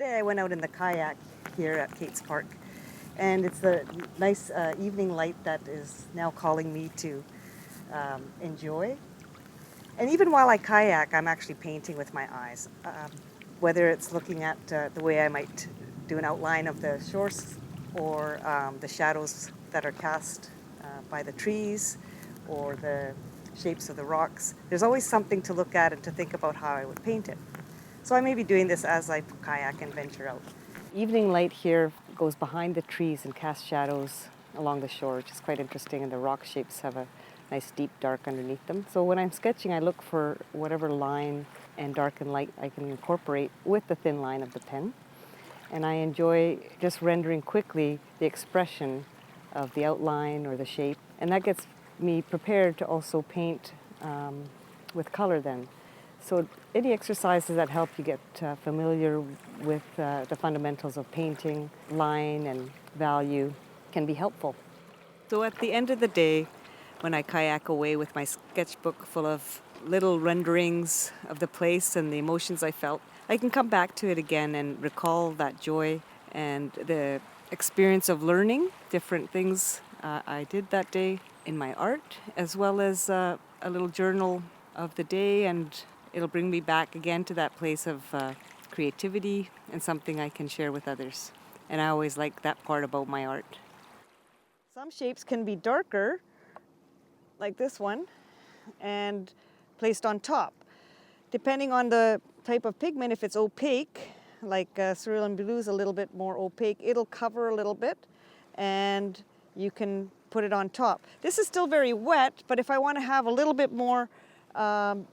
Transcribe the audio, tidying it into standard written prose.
Today I went out in the kayak here at Kate's Park, and it's the nice evening light that is now calling me to enjoy. And even while I kayak, I'm actually painting with my eyes, whether it's looking at the way I might do an outline of the shores or the shadows that are cast by the trees or the shapes of the rocks. There's always something to look at and to think about how I would paint it. So I may be doing this as I kayak and venture out. Evening light here goes behind the trees and casts shadows along the shore, which is quite interesting, and the rock shapes have a nice deep dark underneath them. So when I'm sketching, I look for whatever line and dark and light I can incorporate with the thin line of the pen. And I enjoy just rendering quickly the expression of the outline or the shape, and that gets me prepared to also paint with color then. So any exercises that help you get familiar with the fundamentals of painting, line and value can be helpful. So at the end of the day, when I kayak away with my sketchbook full of little renderings of the place and the emotions I felt, I can come back to it again and recall that joy and the experience of learning different things I did that day in my art, as well as a little journal of the day, and it'll bring me back again to that place of creativity and something I can share with others. And I always like that part about my art. Some shapes can be darker, like this one, and placed on top. Depending on the type of pigment, if it's opaque, like cerulean blue is a little bit more opaque, it'll cover a little bit and you can put it on top. This is still very wet, but if I want to have a little bit more exaggeration